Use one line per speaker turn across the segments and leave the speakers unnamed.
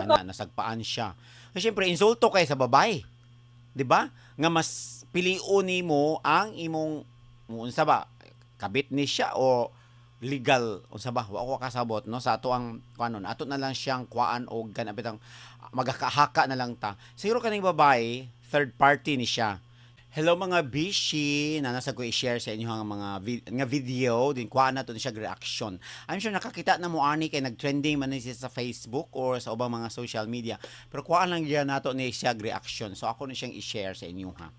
kana nasagpaan siya. Kasi syempre insulto kay sa babae, 'di ba? Nga mas pilion nimo ang imong unsa ba kabit ni siya o legal unsa ba wa ko kasabot no sa ato ang kuanon ato na lang siyang kuan og kanabitang magakahaka na lang ta siguro kaning babae third party ni siya. Hello mga bishi na nasa ko i-share sa inyo ang mga nga video din kuan na to siya reaction. I'm sure nakakita na mo ani kay nag-trending man siya sa Facebook or sa ubang mga social media. Pero kuan lang diyan nato ni siya reaction. So ako na siyang i-share sa inyo ha.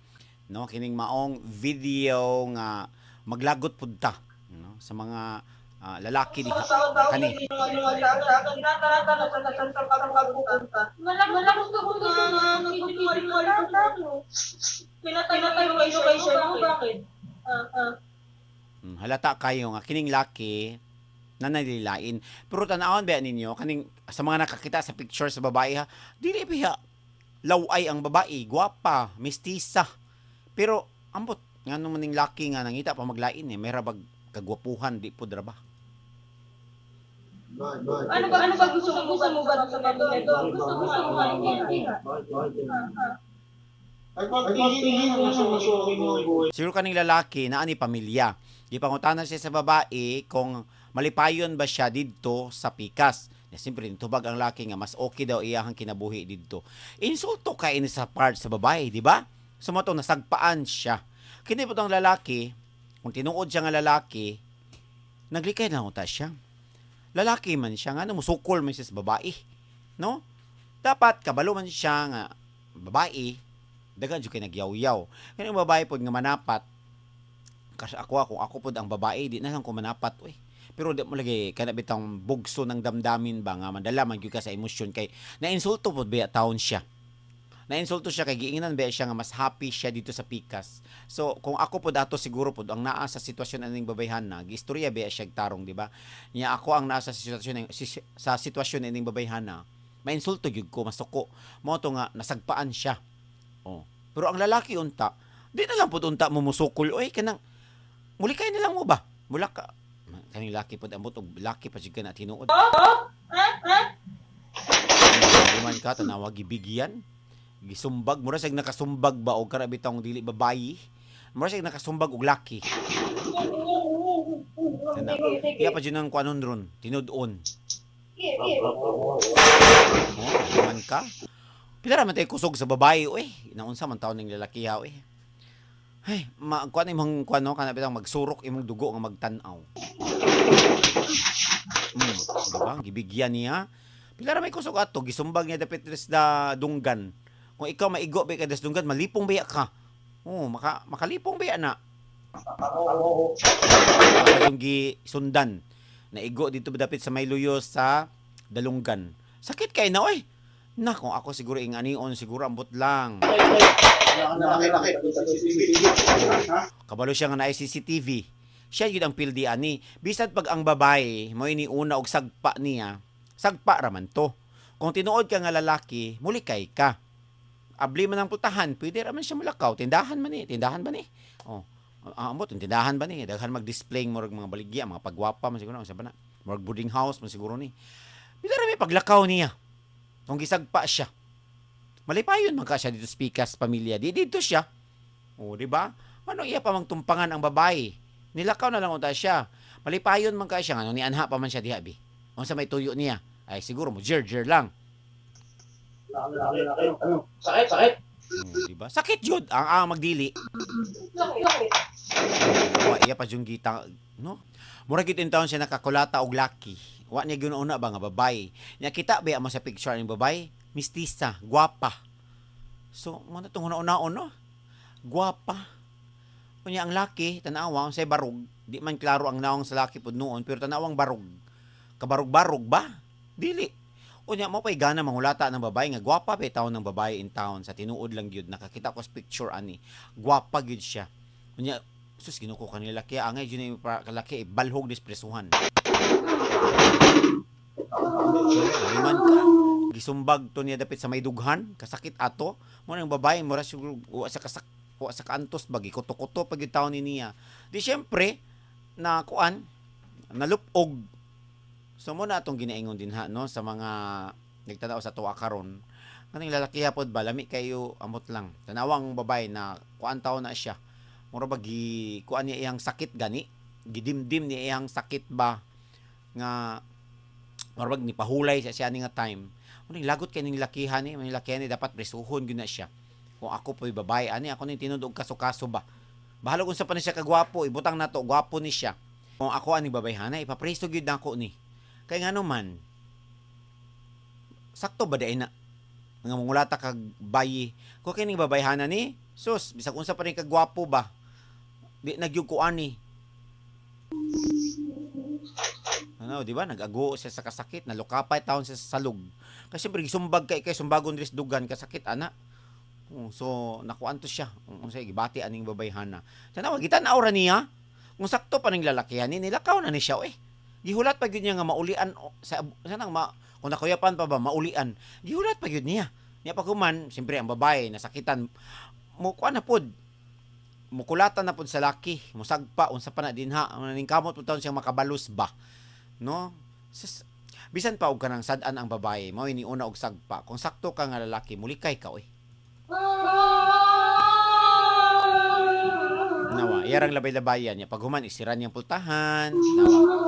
No, kining maong video nga maglagot pud ta no sa mga lalaki diha kani. Halata kayo nga kining laki na nalilain. Pero tanawon ba ninyo kaning sa mga nakakita sa picture sa babae ha, dili biha laway ang babae, gwapa, mestiza. Pero ambot ngano man ning laki nga nangita pa maglain mayra bag kagwapuhan di pud ra ba?
Ano ba gusto mo ba sa pamilya ito? Gusto mo hindi.
Siguro kaning lalaki na ani pamilya. Di pangutanan siya sa babae kung malipayon ba siya didto sa pikas. Siyempre, tubag ang laki nga mas okay daw iyahang kinabuhi didto. Insulto ka ini sa part sa babae, di ba? Sumato nasagpaan siya. Kini po ang lalaki, kung tinuod siya nga lalaki, naglikay lang uta siya. Lalaki man siya nga, musukol man siya sa babae. No? Dapat, kabalo man siya nga babae, dagan jud kay nagyaw-yaw. Kani babae pod nga manapat. Kasi kung ako pod ang babae, di na lang ko manapat oy. Pero di mo lagi kana bitang bugso ng damdamin ba nga madala man gyud ka sa emosyon kay nainsulto pod ba taon siya. Nainsulto siya kay giingan ba siya nga mas happy siya dito sa pikas. So kung ako pod ato siguro pod ang naa sa sitwasyon aning babayhan na gistorya ba siya tarong di ba? Nya ako ang nasa sitwasyon aning babayhan na mainsulto gyud ko masuko. Mo to nga nasagpaan siya. Oh. Pero ang lalaki unta, di na lang po unta mo musukol. Oy, kanang, muli kayo na lang mo ba? Mula ka. Kaning laki po, ambot, o laki pa siya na tinuod. Luman ka, tanawag ibigyan. Gisumbag, mura siya nakasumbag ba o karabitang dili babayi. Mura siya nakasumbag og laki. Kaya pa dyan ang kuanon ron, tinudon. Luman ka. Pila ra man tay kusog sa babae oy. Naunsa man taon ning lalaki ha oy. Ay, kuan imong kuan no kana bitang magsurok imong dugo nga magtan-aw. Diba? Gibigyan niya. Pila ra may kusog ato gisumbag niya dapit da dunggan. Kung ikaw maigo ba ka des dunggan, malipong baya ka. Oh, makalipong baya na. Yung sundan. Naigo dito dapit sa may luyo sa dalunggan. Sakit kay na oy. Na, kung ako siguro inganion, siguro ambot lang. Kabalo siya nga na CCTV. Siya yun ang pildi ani. Bisad pag ang babae, mo iniuna og sagpa niya, sagpa raman to. Kung tinuod ka nga lalaki, mulikay ka. Abli man ang putahan, pwede raman siya mulakaw. Tindahan ba ni? Oh, ambot, tindahan ba ni? Daghan mag-display mo mga baligya, mga pagwapa, man siguro, sabi na. Mga boarding house, man siguro ni. Pwede raman paglakaw niya. Kung gisagpa siya. Malipayon man ka siya dito sa pikas pamilya. Dito siya. O, di ba? Ano iya pa mang tumpangan ang babae? Nilakaw na lang unta siya. Malipayon man ka siya. Ano ni anha pa man siya diha bi. Kung sa may tuyo niya. Ay siguro mo jer lang.
Sakit.
Di ba? Sakit jud ang magdili. Iya pa jung gita, no? Mura gid taon siya nakakulata og laki. Wa niya ginauna ba nga babae. Nya kita ba mo sa picture ng babae? Mistisa, gwapa. So, mo na itong una-una, no? Gwapa. Kunya ang laki, tanawa, say barug. Di man klaro ang naong sa laki po noon, pero tanawang barug. Kabarug-barug ba? Dili. Kunya mo pa'y gana mangulata ng babae nga gwapa pa taon ng babae in town. Sa tinuod lang yun. Nakakita ko sa picture ani. Gwapa yun siya. Kunya, sus, ginuko kanila laki. Angay yun yung kalaki, balhog dispresuhan. Liman ka. Gisumbag to niya dapit sa may dughan, kasakit ato. Mo nang babae mura siguro sa kantos bagi kuto-kuto pag taon niya. Di syempre na kuan nalupog. So mo na atong ginaingon din ha no sa mga nagtanaw sa tuwa karon. Kaning lalaki pod ba lami kayo amot lang. Tanawang babae na kuan taon na siya. Mura ba kuan niya iyang sakit gani? Gidimdim niya iyang sakit ba nga mura ba ni pahulay sa siya ni nga time. Uning lagot kay ning lakihan ni, dapat presuhon gyud na siya. Kung ako po'y babae ani ako ning tinud og kaso-kaso ba. Bahala kung sa pa ni siya kagwapo, ibutang nato gwapo ni siya. Kung ako ani babayhana, ipapreso gyud nako ni. Kay ngano man sakto ba day na nga mungulata kag bayi ko kining babayhana ni sus bisag unsa pa rin kagwapo ba di nagyug ko ani ano di ba nagago siya sa kasakit nalukapay taon siya sa salug kasi siyempre gisumbag kay sumbagon ris dugan kasakit ana. So nakuan to siya unsay gibati aning babayhana tanaw gitan-aw ra niya kung sakto pa ning lalakihan ni nilakaw na ni siya gihulat pa gyud niya nga maulian sa sanang kung nakuyapan pa ba maulian gihulat pa gyud niya pa kuman siyempre ang babae nasakitan mo kuan na pod mukulatan na pod sa laki musagpa unsa pa na dinha ning kamot pud taon siyang makabalus ba no bisan pa og kanang sad-an ang babae mao ni una og sagpa kung sakto ka nga lalaki mulikay ka nawa iyarang labay-labayan niya pag human isiran niyang pultahan nawa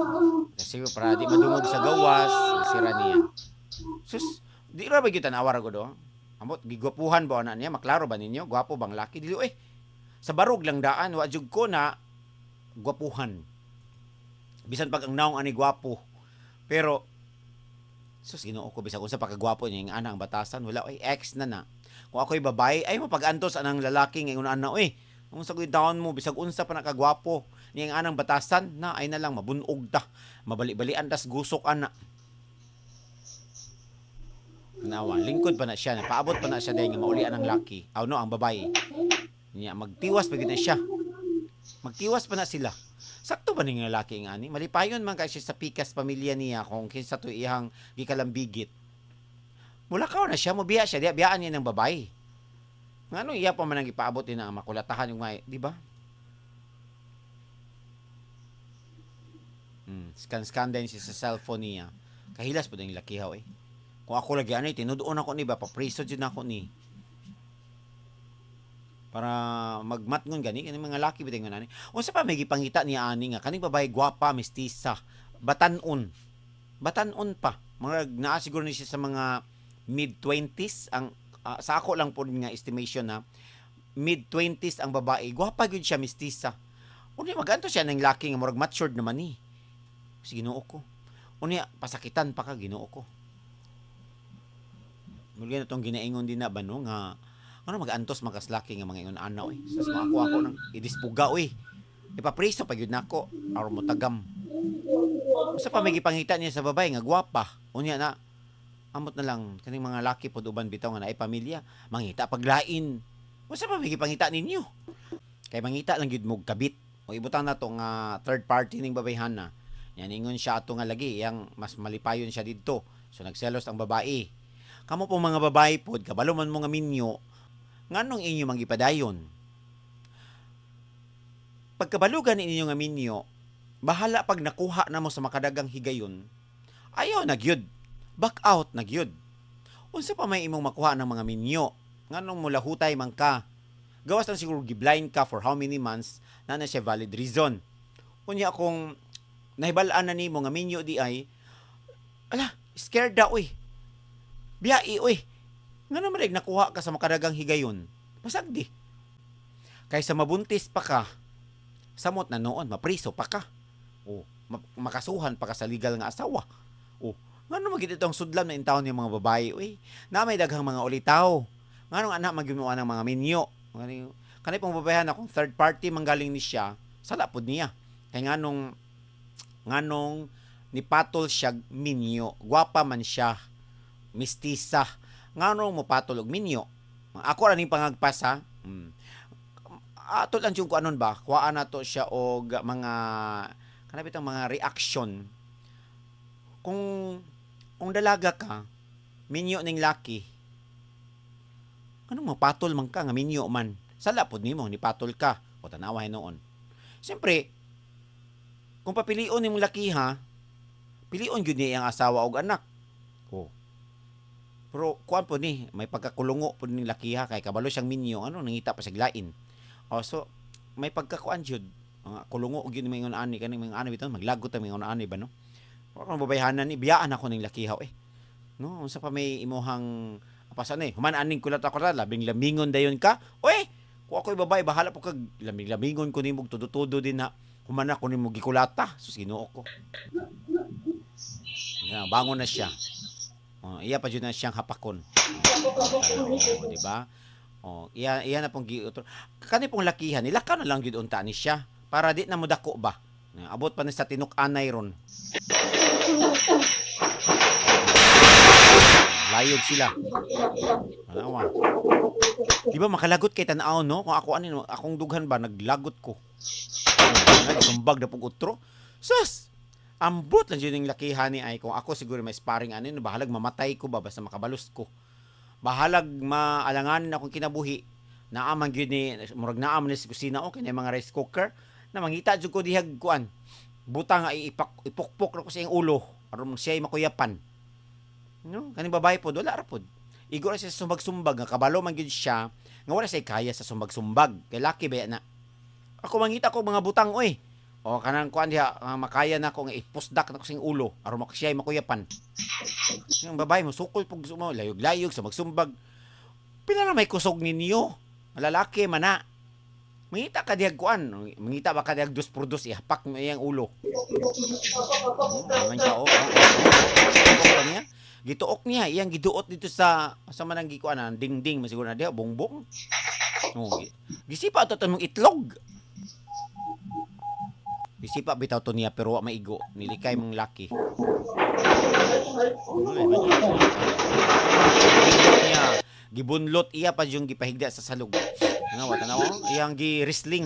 kasi para di madungog sa gawas isira niya sus di ra ba gyud tanawar ko do amot gigwapuhan ba ana niya maklaro ba ninyo gwapo bang laki dili sa barog lang daan wa jud ko na gwapuhan bisan pag ang naong ani gwapo pero sus Ginoo ko bisag unsa pa kagwapo niya ang ana ang batasan wala ex na kung ako'y babae ay mapag-antos anang lalaki ngayon ana unsa gyud taon mo bisag unsa pa nakagwapo niyang anang batasan na ay na lang mabunog ta mabali-balian tas gusok ana nawa lingkod pa na siya paabot pa na siya dahil nga maulian ang laki ang babae niya magtiwas pa gyud na siya magtiwas pa na sila sakto ba ning lalaki nga ani malipayon man kay siya sa pikas pamilya niya kung kinsa to iyang gikalambigit mulakaw na siya mobiya siya biyaan niya ng babae ngano iya pa man ang ipaabot din ang makulatahan yung may di ba scan din siya sa cellphone niya kahilas po din yung lakihaw kung ako lagi ano tinudoon ako ni ba papriso dyan ako ni para magmatngon gani kaning mga laki biting ani unsa pa may gipangita niya ani nga kaning babae gwapa mestiza batanon pa mga naa siguro ni siya sa mga mid-20s ang sa ako lang po nga estimation na mid-20s ang babae gwapa gyud siya mestiza unya maganto siya ng laki nga murag matured naman ni si Ginoo ko unya pasakitan pa ka Ginoo ko muli na tong ginaingon din na ba no nga ano mag-antos magaslaki nga mga ingon ana sas ako nang idispuga ipapreso pa gyud nako aron mo tagam usa pa may gipangita niya sa babae nga gwapa unya na amot na lang kaning mga laki pod uban bitaw nga naay pamilya mangita paglain usa pa may gipangita ninyo kay mangita lang gyud mo kabit o ibutang nato nga third party ning babayhana yan ingon siya ato nga lagi yang mas malipayon siya didto so nagselos ang babae kamo po mga babae pod kabalo man mo nga minyo nganong inyo mangipadayon pagkabalugan ninyo nga minyo bahala pag nakuha na mo sa makadagang higayon ayaw na gyud back out na gyud unsa pa may imong makuha ng mga minyo nganong mula hutay man ka gawas lang siguro giblind ka for how many months na siya valid reason unya kung nahibalaan na nimo nga minyo di ay ala scared da biyai ngano man nakuha ka sa makadagang higayon pasagdi kaysa mabuntis pa ka samot na noon mapriso pa ka makasuhan pa ka sa legal nga asawa ngano magit itong sudlam na intawon ng mga babae na may daghang mga ulitaw ngano anak magimuan ng mga minyo kanay pong babayan akong third party manggaling ni siya sala pod niya kay nganong nipatol siya minyo gwapa man siya mestiza nganong mo patol og minyo ako ra ning pangagpasa ato lang yung kuanon ba kuhaan nato siya og mga kanabit ang mga reaction kung dalaga ka minyo ning laki anong mapatol man ka nga minyo man sala pod nimo ni patol ka o tanawa noon siyempre kung papilion nimong laki ha pilion gyud niya ang asawa og anak Pero kuan po ni, may pagkakulungo po ni lakiha kay kabalo siyang minyo, ano nangita pa siya glain. O so may pagkakuan jud. Kulungo gyud may ani kaning mga ani biton maglagot ta mga ani ba no. Kung babayhanan ni biyaan ako ning lakiha no, unsa pa may imuhang apasan human aning kulat ako ra labing lamingon dayon ka. Oy, kung ako'y babae bahala po kag laming-lamingon ko nimo tudo-tudo din na human ako nimo gikulata. Sus Ginoo ko. Bangon na siya. Iya pa jud na siyang hapakon. Di ba? Iya na pong giutro. Kani pong lakihan, nilakaw na lang gyud unta ni siya para di na mo dako ba. Abot pa ni sa tinuk-anay ron. Layog sila. Ano di ba makalagot kay tan-aw no? Kung akong dughan ba naglagot ko. Nagsumbag na pong utro. Sus! Ambot lang yun yung lakihan ni ay kung ako siguro may sparring bahalag mamatay ko ba basta makabalos ko. Bahalag maalanganin akong kinabuhi. Naaman gyud ni murag naaman ni sa kusina kay mga rice cooker na mangita jud ko dihag kuan. Butang ay ipukpok ra ko sa iyang ulo aron siya ay makuyapan. No, kaning babae pod wala ra pod. Igo ra siya sa sumbag-sumbag nga kabalo man gyud siya nga wala siya kaya sa sumbag-sumbag. Kay laki ba na. Ako mangita ko mga butang oy. O kanang kuan diha makaya na ko nga ipusdak na ko sing ulo aron siya ay makuyapan. Yung babae mo sukol pug sumo layog-layog sa magsumbag. Pila na may kusog ninyo? Malalaki man na. Mangita ka diag kuan, mangita ba ka diag dos por dos ihapak mo iyang ulo. Naman ka niya. Gituok niya, iyang giduot dito sa manang gikuan dingding masiguro na diha bongbong. Gisipa ato tanong itlog. Gisipa bitaw to niya pero wa maigo, nilikay mong laki. Gibunlot iya pa yung gipahigda sa salog. Nga wa tanaw, iyang gi-wrestling.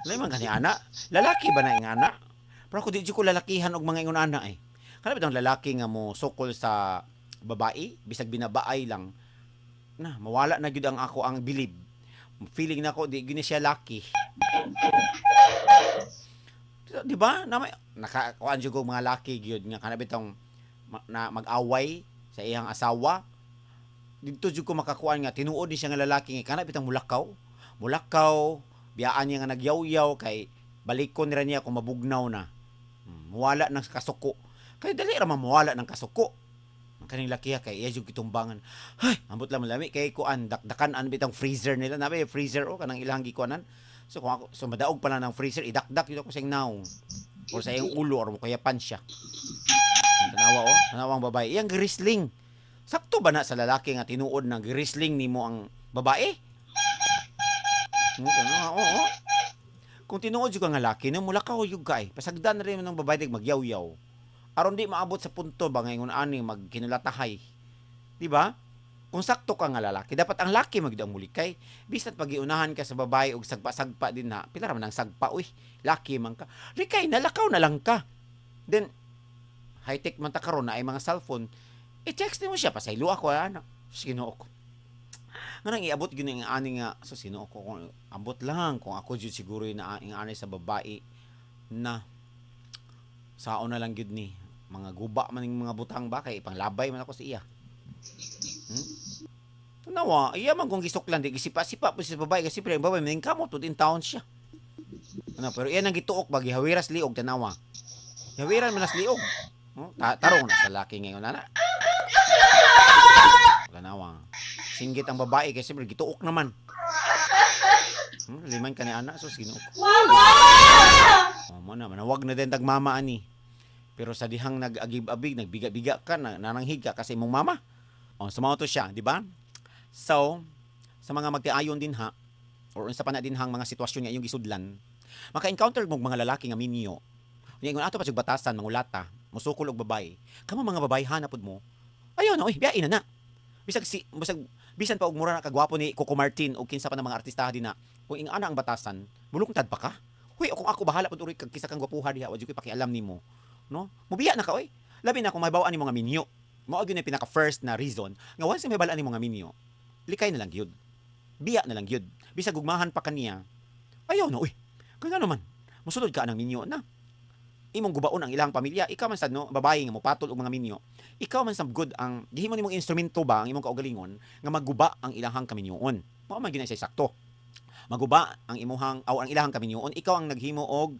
Lay man gani ana, lalaki ba na ing ana? Pero ako di ko lalakihan og mga ingon ana eh. Kana bitong lalaki nga mo sukol sa babae, bisag binabaay lang. Na mawala na gyud ang ako ang bilib. Feeling nako di gini siya laki. Di ba? Nakakuan jud og mga laki gyud nga kana bitong na mag-away sa iyang asawa. Dito jud ko makakuan nga tinuod ni siya nga lalaki nga kana bitong mulakaw. Mulakaw, biyaan niya nga nagyaw-yaw kay balikon ra niya kung mabugnaw na. Muwala ng kasuko. Kay dali ra mawala ng kasuko. Kaning lakiha kay iya jud gitumbangan. Ay, ambot lang malami kay kuan dakdakan bitong freezer nila. Nabi freezer kanang ilang gikuanan. So kung ako madaog pa lang ng freezer, idakdak yun ako sa iyong naong. O sa iyong ulo, or kayapan siya. Tanawang babae. Iyang grisling. Sakto ba na sa lalaki nga tinuod na grisling ni mo ang babae? Oo. Kung tinuod yung nga lalaki, mula ka o yung kay. Pasagdan na rin ng babae magyaw-yaw. Aron di maabot sa punto ba ngayon ani magkinulatahay. Di ba? Kung sakto ka nga lalaki, dapat ang laki magid ang mulikay. Bisan pagiunahan ka sa babae og sagpa-sagpa din na, pila ra man ang sagpa uy, laki man ka. Likay na lakaw na lang ka. Then high-tech man ta karon na ay mga cellphone. I-text mo siya pasaylo ako ana. Ginoo ko. Nganang iabot gyud ang ani nga so Ginoo ko kung abot lang kung ako jud siguro na ang ani sa babae na saon na lang gyud ni mga guba man ning mga butang ba kay ipanglabay man ako sa iya. Tanawa, iya man kung gisuklan di gisipa-sipa po sa babae kasi pero ang babae maning kamot in town siya. Pero iyan ang gituok bagi hawiras liog tanawa. Hawiran man as liog. Tarong na sa laki ngayon ana. Tanawa. Singgit ang babae kasi pero gituok naman. Liman ka ni ana so Ginoo ko. Mo na manawag na din tag mama ani. Pero sa dihang nag-agib-abig, nagbiga-biga ka, nananghig ka kasi mong mama. Sumaw to siya, di ba? So, sa mga magtiayon din ha, or sa pa na din hang mga sitwasyon nga iyong gisudlan, maka-encounter mong mga lalaki nga minyo. Ngayon ato pa sig batasan mangulata, musukol og babae. Kamo mga babae hanapod mo. Ayaw na, biyain na. Bisan pa og mura na kagwapo ni Coco Martin o kinsa pa ng mga artista din na kung ingana ang batasan, bulungtad pa ka. Huy, kung ako bahala pud uri kag kisa kang gwapuha diha, wa jud koy pakialam nimo. No? Mubiya na ka oy. Labi na kung mahibaw-an ni mga minyo. Mao gyud na pinaka first na reason nga once may balaan ni mga minyo, likay na lang gyud. Biya na lang gyud. Bisag gugmahan pa kaniya. Ayaw na uy. Kung ano man, musulod ka ng minyo na. imong gubaon ang ilang pamilya, ikaw man sad no, babae nga mopatol og mga minyo, ikaw man sad good ang gihimo nimong instrumento ba ang imong kaugalingon nga magguba ang ilahang kaminyoon. Mao man gyud na siya sakto. Maguba ang imuhang aw ang ilahang kaminyoon, ikaw ang naghimo og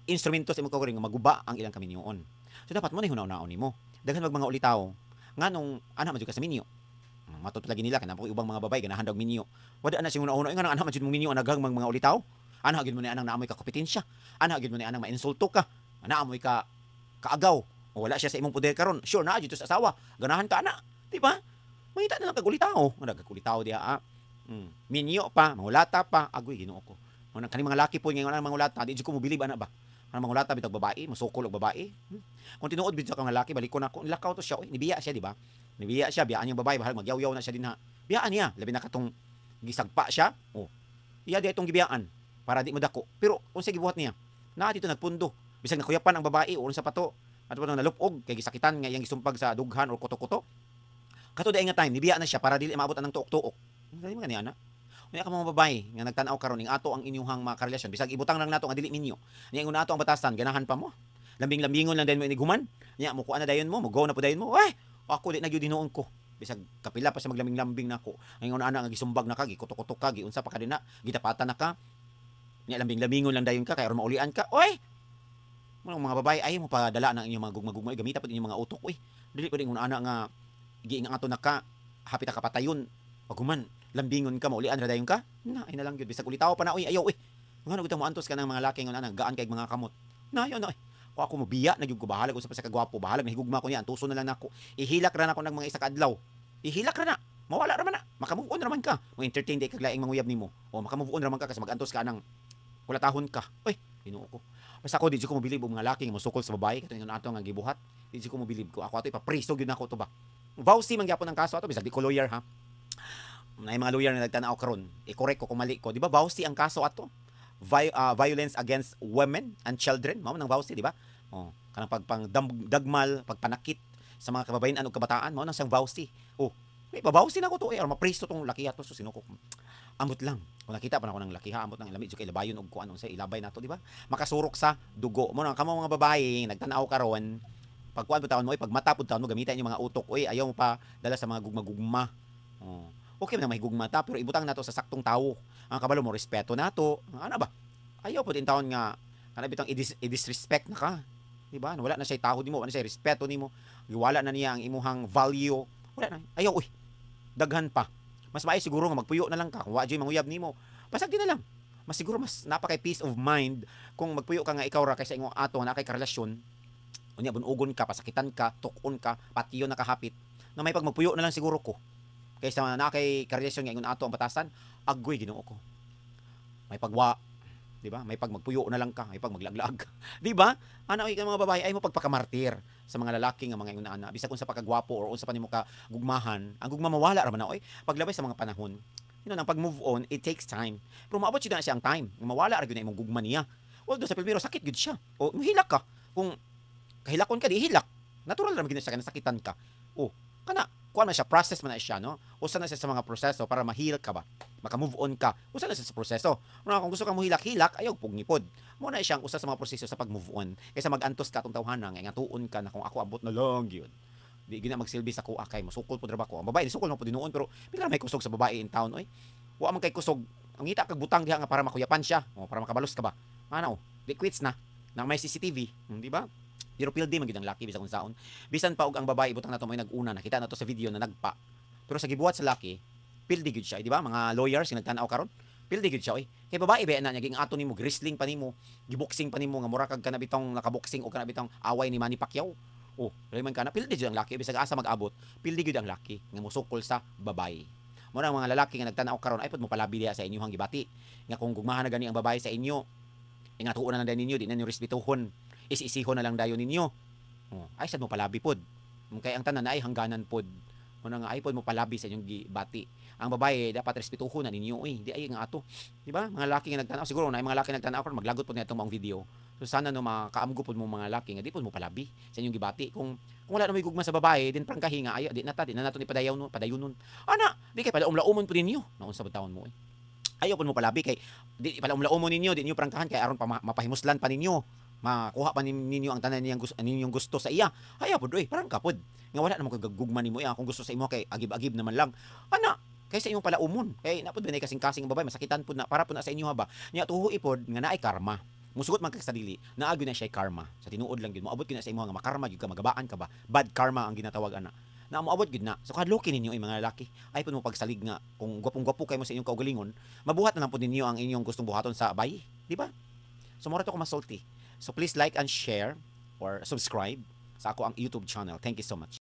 instrumento sa imong kaugalingon nga maguba ang ilang kaminyoon. So dapat mo na hunaw-hunaon nimo. Daghan mag mga ulitaw nganong ana man jud ka sa minyo. Matut lagi nila kana po ubang mga babae ganahan daw minyo. Wala na sing una-una nga ana man jud mong minyo anaghang mga ulitaw. Ana gyud mo ni anang naamoy ka kompetensya. Ana gyud mo ni anang mainsulto ka. Naamoy ka kaagaw. O wala siya sa imong poder karon. Sure na dito sa asawa. Ganahan ka na, di ba? Mangita na lang kagulitaw. Nagkagulitaw diha. Minyo pa, mangulata pa. Agoy Ginoo ko. Mo kani mga laki po ngayon ang mangulata, di jud ko mo believe ana ba? Ang mangulata bitag babae, musukol og babae. Kung tinuod bitag ka nga laki, balik ko na ko. Lakaw to siya, oy, nibiya siya, di ba? Nibiya siya, biyaan yung babae, bahal magyaw-yaw na siya din ha. Biyaan niya, labi na katong gisagpa siya. Oh. Iya di itong gibiyaan para di mo dako. Pero unsa gibuhat niya? Na dito nagpundo. Bisag nakuyapan ang babae o sa pato at wala nalupog kay gisakitan nga iyang gisumpag sa dughan o kuto-kuto. Kato day nga time nibiya na siya para dili maabot anang tuok-tuok. Dili man ani ana. Unya ka mga babae nga nagtan-aw karon ning ato ang inyuhang mga karelasyon bisag ibutang lang nato nga dili minyo. Nya ingon nato ang batasan ganahan pa mo. Lambing-lambingon lang din mo iniguman. Nya mo kuan na dayon mo, go na po dayon mo. Ay, ako di na gyud dinuon ko. Bisag kapila pa sa maglambing-lambing nako. Ingon ana nga gisumbag na ka, gikutok-kutok ka, giunsa pa ka dinha, gitapatan na ka. Nya lambing-lambingon lang dayon ka kay aron maulian ka. Oy, mga babae ay mo padala ng inyong mga gugma-gugma gamita pa inyong mga utok oy dili ko dingon ana nga giinga ato naka hapit ka patayon paguman lambingon ka maulian ra dayon ka na ay na lang gyud bisag ulitaw pa na oy ayaw oy ngano gud mo antos ka ng mga laki ngon ana gaan kay mga kamot na yo na ko ako mo biya nagyud ko bahalag usa pa sa kagwapo bahalag nahigugma ko niya antuso na lang nako ihilak ra nako ng mga isa ka adlaw ihilak ra na mawala ra man na makamove on ra man ka mo entertain day kag laing manguyab nimo o makamove on ra man ka kasi magantos ka nang kulatahon ka oy Ginoo ko. Basta ako di ko mo believe og mga laki nga mosukol sa babae katong ato nga gibuhat. Di ko mo believe ko. Ako ato ipapriso gyud nako to ba. Vowsy man gyapon ang kaso ato bisag di ko lawyer ha. May mga lawyer na nagtanaw karon. I-correct ko kung mali ko. Di ba vowsy ang kaso ato? Violence against women and children. Mao nang vowsy, di ba? Oh, kanang pagpangdagmal, pagpanakit sa mga kababayen ug kabataan, mao nang siyang vowsy. Oh, may vowsy na ko to aron mapriso tong laki ato so sino ko. Ambot lang. Kung nakita pa na ako ng lakiha, ambot ng lamig, so kay labayon og kuan sa ilabay nato, di ba? Makasurok sa dugo. Mo nang kamo mga babae nagtanaw karon, pag kuan pud taon mo, pag mata pud taon mo gamitan yung mga utok. Oy, ayaw mo pa dala sa mga gugma-gugma. Oh. Okay man may gugma ta, pero ibutang nato sa saktong tawo. Ang kabalo mo respeto nato. Ano ba? Ayaw pud in taon nga kana bitang i-disrespect na ka. Di ba? Wala na siya taho nimo, wala na siya respeto nimo. Giwala na niya ang imuhang value. Wala na. Ayaw oy. Daghan pa. Mas maay siguro nga magpuyo na lang ka kung wa jay manguyab nimo. Pasag di na lang. Mas siguro mas napakay peace of mind kung magpuyo ka nga ikaw ra kaysa imong ato nga nakay karelasyon. Unya bunugon ka, pasakitan ka, tukon ka, patiyo na kahapit. Na may pag magpuyo na lang siguro ko. Kaysa na kay karelasyon nga ingon ato ang batasan, agoy Ginoo ko. May pagwa, di ba? May pag magpuyo na lang ka, may pag maglaglag. Di ba? Ana oy ka mga babae ay mo pagpakamartir sa mga lalaki nga mga ingon ana bisag unsa pa kagwapo or unsa pa nimo ka gugmahan, ang gugma mawala ra man na oy. Paglabay sa mga panahon, ang pag-move on, it takes time. Pero maabot siya na siya ang time. Mawala ra gyud na imong gugma niya. Although sa primero sakit gyud siya. O hilak ka. Kung kahilakon ka di hilak. Natural ra gyud siya kana sakitan ka. O kana kuan man siya process man na siya no. Usa na siya sa mga proseso para ma-heal ka ba. Maka-move on ka. Usa na siya sa proseso. Kung gusto ka mo hilak-hilak, ayaw pugngipod. Mo na siyang usa sa mga proseso sa pag-move on. Kaysa mag-antos ka atong tawhana nga tuon ka na kung ako abot na lang gyud. Di gina magsilbi sa kuha kay masukol pud ra ba ko. Ang babae sukol na pud dinuon pero pila may kusog sa babae in town oy. Wa man kay kusog. Ang ngita kag butang diha nga para makuyapan siya. O para makabalos ka ba. Ano? Di quits na. Nang may CCTV, di ba? Pero pildi man gyud ang laki bisag unsaon. Bisan pa og ang babae butang nato may nag-una nakita nato sa video na nagpa. Pero sa gibuhat sa laki, pildi gyud siya, di ba? Mga lawyers sing nagtan-aw karon. Pildi gyud siya oy. Kay babae ba na nya ging ato nimo wrestling pa nimo, giboxing pa nimo nga mura kag kanabitong nakaboxing o kanabitong away ni Manny Pacquiao. Oh, dili man kana pildi gyud ang laki bisag asa mag-abot, pildi gyud ang laki nga musukol sa babae. Mo na mga lalaki nga nagtan-aw karon ay pud mo palabi diha sa inyong gibati. Nga kung gugmahan na gani ang babae sa inyo, ingatuon na lang ninyo, di na ninyo respetuhon. Is-isihon na lang dayon ninyo. Oh, ay sad mo palabi pod. Kay ang tanan ay hangganan pod. Mo na nga ay pod mo palabi sa inyong gibati. Ang babae dapat respetuhon na ninyo di ay nga ato. Di ba? Mga lalaki nga nagtan-aw siguro na mga lalaki nagtan-aw karon maglagot pod nitong mga video. So sana no makaamgo pod mo mga lalaki nga di pod mo palabi sa inyong gibati. Kung wala na may gugma sa babae, din prangkahi nga ay di na nato ni padayon ana, di kay pala umlaumon pod ninyo. Naunsa ba taon mo ayaw pod mo palabi kay di pala umlaumon ninyo, di niyo prangkahan kay aron pa mapahimuslan pa ninyo. makuha pa ninyo ang tanan ninyong gusto sa iya. Haya pod oy, parang kapod. Nga wala naman ko gagugma nimo iya kung gusto sa imo kay agib-agib naman lang. Ana, kaysa imong pala umon. Kay napod binay kasing-kasing babae masakitan pud na para pud na sa inyo ha ba. Nya tuhuy pod nga naay karma. Musugot man kag sa dili, naagyo na siya karma. Sa tinuod lang gyud moabot gyud na sa imo nga makarma gyud ka magabaan ka ba. Bad karma ang ginatawag ana. Na moabot gyud na. So kadluki ninyo mga lalaki. Ay pud mo pagsalig nga kung gwapong-gwapo kay mo sa inyong kaugalingon, mabuhat na lang pud ninyo ang inyong gustong buhaton sa bayi, di ba? So mura to ko masulti. So please like and share or subscribe sa ako ang YouTube channel. Thank you so much.